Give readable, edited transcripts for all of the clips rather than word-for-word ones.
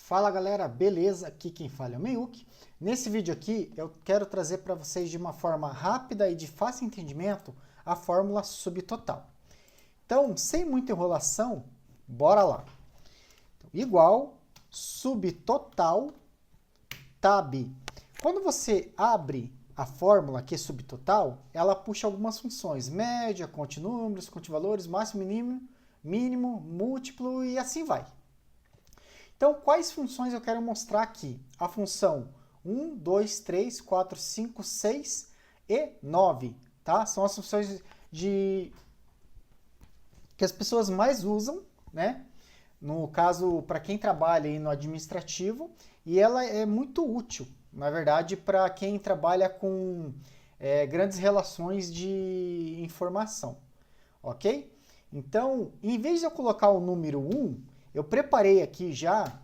Fala galera, beleza? Aqui quem fala é o Meiuki. Nesse vídeo aqui eu quero trazer para vocês de uma forma rápida e de fácil entendimento a fórmula subtotal. Então, sem muita enrolação, bora lá. Então, igual subtotal tab. Quando você abre a fórmula aqui subtotal, ela puxa algumas funções: média, conte números, conte valores, máximo, mínimo, múltiplo e assim vai. Então, quais funções eu quero mostrar aqui? A função 1, 2, 3, 4, 5, 6 e 9. Tá? São as funções que as pessoas mais usam, né? No caso, para quem trabalha aí no administrativo, e ela é muito útil, na verdade, para quem trabalha com grandes relações de informação. Ok? Então, em vez de eu colocar o número 1, eu preparei aqui já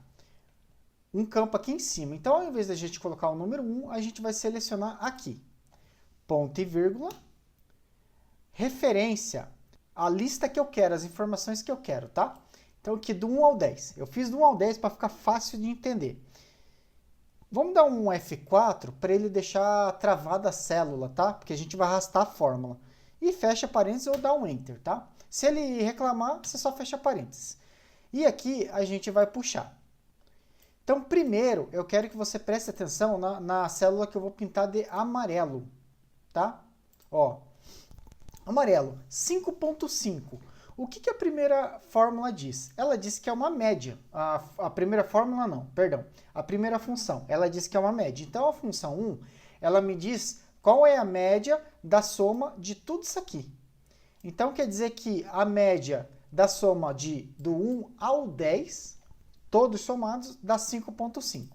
um campo aqui em cima. Então, ao invés da gente colocar o número 1, a gente vai selecionar aqui, ponto e vírgula, referência, a lista que eu quero, as informações que eu quero, tá? Então, aqui do 1 ao 10. Eu fiz do 1 ao 10 para ficar fácil de entender. Vamos dar um F4 para ele deixar travada a célula, tá? Porque a gente vai arrastar a fórmula. E fecha parênteses ou dá um Enter, tá? Se ele reclamar, você só fecha parênteses. E aqui a gente vai puxar. Então, primeiro, eu quero que você preste atenção na célula que eu vou pintar de amarelo, tá? Ó, amarelo, 5.5. O que a primeira fórmula diz? Ela diz que é uma média. A primeira fórmula não, perdão. A primeira função, ela diz que é uma média. Então, a função 1, ela me diz qual é a média da soma de tudo isso aqui. Então, quer dizer que a média da soma do 1 ao 10, todos somados, dá 5.5.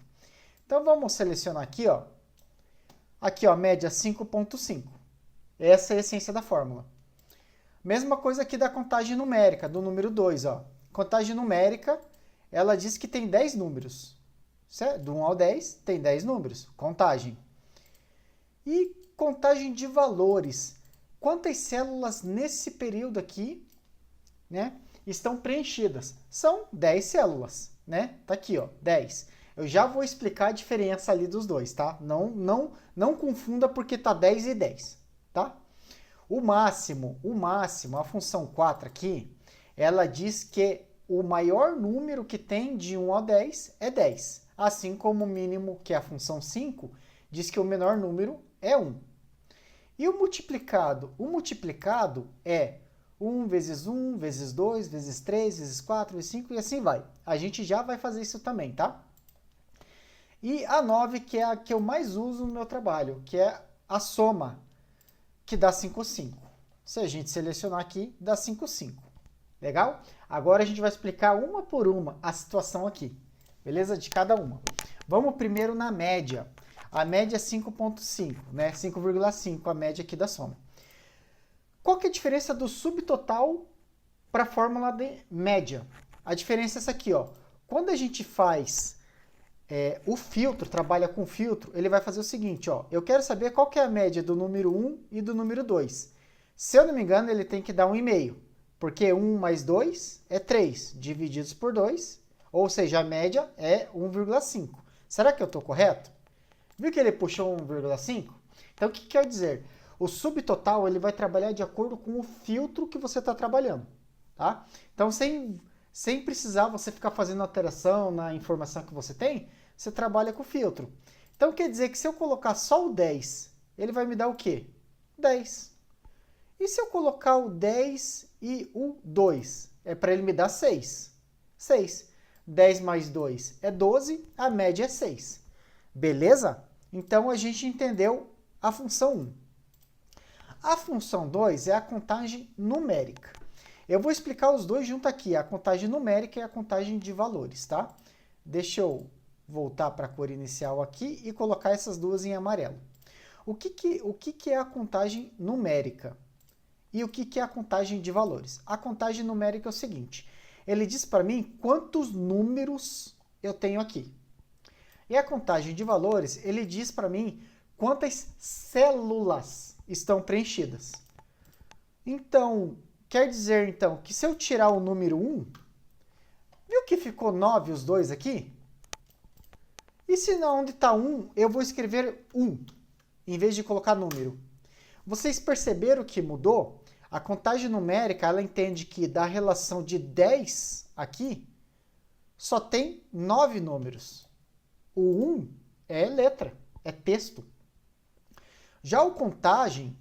Então, vamos selecionar aqui, ó. Aqui, ó, média 5.5. Essa é a essência da fórmula. Mesma coisa aqui da contagem numérica, do número 2, ó. Contagem numérica, ela diz que tem 10 números. Certo? Do 1 ao 10, tem 10 números. Contagem. E contagem de valores. Quantas células nesse período aqui, né, estão preenchidas? São 10 células, né? Tá aqui, ó, 10. Eu já vou explicar a diferença ali dos dois, tá? Não confunda porque tá 10 e 10, tá? O máximo, a função 4 aqui, ela diz que o maior número que tem de 1 a 10 é 10. Assim como o mínimo, que é a função 5, diz que o menor número é 1. E o multiplicado? O multiplicado é 1 vezes 1, vezes 2, vezes 3, vezes 4, vezes 5 e assim vai. A gente já vai fazer isso também, tá? E a 9, que é a que eu mais uso no meu trabalho, que é a soma, que dá 5,5. Se a gente selecionar aqui, dá 5,5. Legal? Agora a gente vai explicar uma por uma a situação aqui. Beleza? De cada uma. Vamos primeiro na média. A média é 5,5, né? 5,5 a média aqui da soma. Qual que é a diferença do subtotal para a fórmula de média? A diferença é essa aqui, ó. Quando a gente faz o filtro, trabalha com filtro, ele vai fazer o seguinte, ó. Eu quero saber qual que é a média do número 1 e do número 2. Se eu não me engano, ele tem que dar 1,5, porque 1 mais 2 é 3, divididos por 2, ou seja, a média é 1,5. Será que eu estou correto? Viu que ele puxou 1,5? Então, o que quer dizer? O subtotal ele vai trabalhar de acordo com o filtro que você está trabalhando. Tá? Então, sem precisar você ficar fazendo alteração na informação que você tem, você trabalha com o filtro. Então, quer dizer que se eu colocar só o 10, ele vai me dar o quê? 10. E se eu colocar o 10 e o 2? É para ele me dar 6. 6. 10 mais 2 é 12, a média é 6. Beleza? Então, a gente entendeu a função 1. A função 2 é a contagem numérica. Eu vou explicar os dois junto aqui, a contagem numérica e a contagem de valores, tá? Deixa eu voltar para a cor inicial aqui e colocar essas duas em amarelo. O que é a contagem numérica? E o que é a contagem de valores? A contagem numérica é o seguinte, ele diz para mim quantos números eu tenho aqui. E a contagem de valores, ele diz para mim quantas células estão preenchidas. Então, quer dizer então que se eu tirar o número 1, viu que ficou 9 os dois aqui? E se não, onde está 1, eu vou escrever 1, em vez de colocar número. Vocês perceberam que mudou? A contagem numérica, ela entende que da relação de 10 aqui, só tem 9 números. O 1 é letra, é texto. Já o contagem,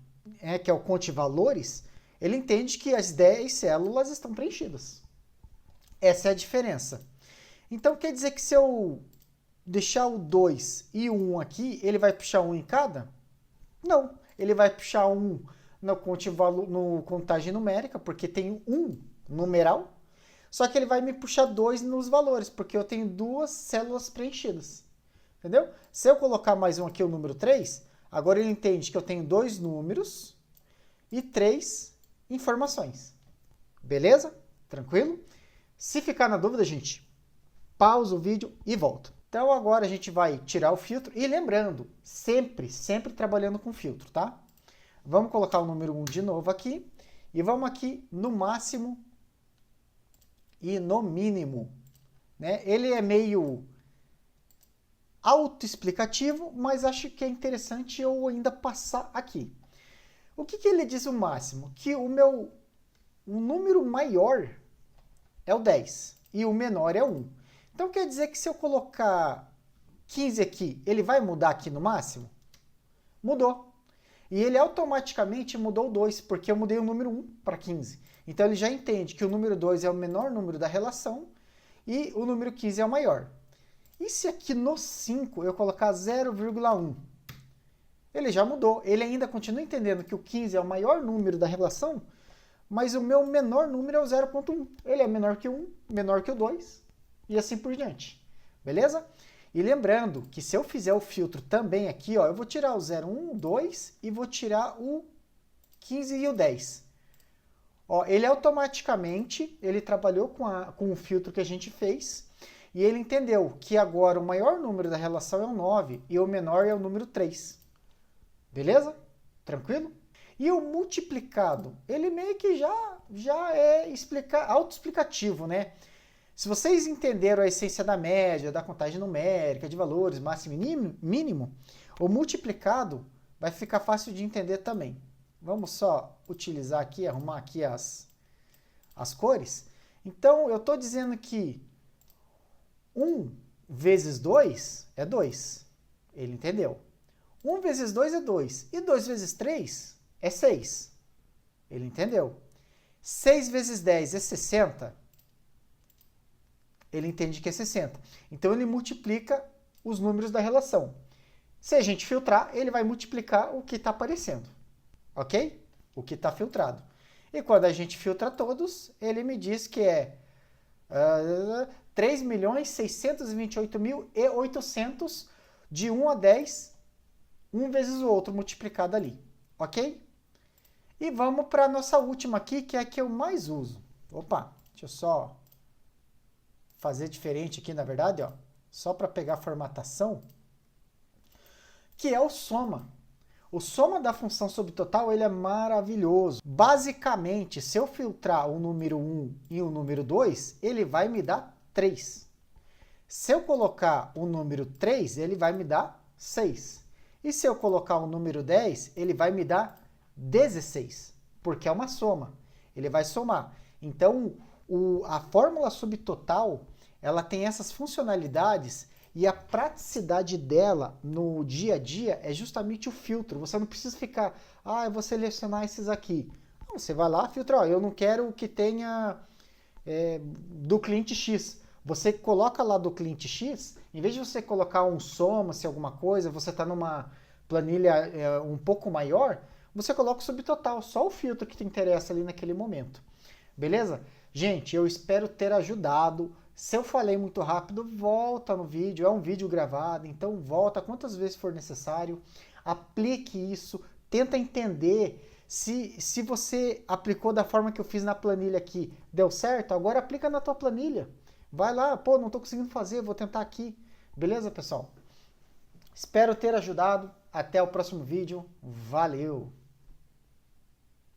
que é o conte valores, ele entende que as 10 células estão preenchidas. Essa é a diferença. Então, quer dizer que se eu deixar o 2 e o 1 aqui, ele vai puxar 1 em cada? Não, ele vai puxar 1 no contagem numérica, porque tem 1 numeral, só que ele vai me puxar 2 nos valores, porque eu tenho 2 células preenchidas. Entendeu? Se eu colocar mais um aqui, o número 3, agora ele entende que eu tenho 2 números e 3 informações. Beleza? Tranquilo? Se ficar na dúvida, gente, pausa o vídeo e volta. Então agora a gente vai tirar o filtro e lembrando, sempre trabalhando com filtro, tá? Vamos colocar o número 1 de novo aqui e vamos aqui no máximo e no mínimo, né? Ele é meio autoexplicativo, mas acho que é interessante eu ainda passar aqui. O que ele diz o máximo? Que o número maior é o 10 e o menor é o 1. Então quer dizer que se eu colocar 15 aqui, ele vai mudar aqui no máximo? Mudou. E ele automaticamente mudou o 2, porque eu mudei o número 1 para 15. Então ele já entende que o número 2 é o menor número da relação e o número 15 é o maior. E se aqui no 5 eu colocar 0,1? Ele já mudou. Ele ainda continua entendendo que o 15 é o maior número da relação, mas o meu menor número é o 0,1. Ele é menor que o 1, menor que o 2 e assim por diante. Beleza? E lembrando que se eu fizer o filtro também aqui, ó, eu vou tirar o 0, 1, 2 e vou tirar o 15 e o 10. Ó, ele automaticamente, ele trabalhou com o filtro que a gente fez e ele entendeu que agora o maior número da relação é o 9 e o menor é o número 3. Beleza? Tranquilo? E o multiplicado, ele meio que já é autoexplicativo, né? Se vocês entenderam a essência da média, da contagem numérica, de valores, máximo e mínimo, o multiplicado vai ficar fácil de entender também. Vamos só utilizar aqui, arrumar aqui as cores. Então, eu estou dizendo que 1 vezes 2 é 2. Ele entendeu. 1 vezes 2 é 2. E 2 vezes 3 é 6. Ele entendeu. 6 vezes 10 é 60. Ele entende que é 60. Então, ele multiplica os números da relação. Se a gente filtrar, ele vai multiplicar o que está aparecendo. Ok? O que está filtrado. E quando a gente filtra todos, ele me diz que é 3.628.800 de 1 a 10, um vezes o outro multiplicado ali. Ok? E vamos para a nossa última aqui, que é a que eu mais uso. Opa, deixa eu só fazer diferente aqui, na verdade, ó, só para pegar a formatação, que é o soma. O soma da função subtotal, ele é maravilhoso. Basicamente, se eu filtrar o número 1 e o número 2, ele vai me dar 3. Se eu colocar o número 3, ele vai me dar 6. E se eu colocar o número 10, ele vai me dar 16, porque é uma soma. Ele vai somar. Então, a fórmula subtotal, ela tem essas funcionalidades e a praticidade dela no dia a dia é justamente o filtro. Você não precisa ficar, eu vou selecionar esses aqui. Não, você vai lá, filtra, eu não quero que tenha do cliente X. Você coloca lá do cliente X, em vez de você colocar um soma-se alguma coisa, você está numa planilha um pouco maior, você coloca o subtotal, só o filtro que te interessa ali naquele momento. Beleza? Gente, eu espero ter ajudado. Se eu falei muito rápido, volta no vídeo. É um vídeo gravado, então volta quantas vezes for necessário. Aplique isso, tenta entender se você aplicou da forma que eu fiz na planilha aqui. Deu certo? Agora aplica na tua planilha. Vai lá, pô, não estou conseguindo fazer, vou tentar aqui. Beleza, pessoal? Espero ter ajudado. Até o próximo vídeo. Valeu!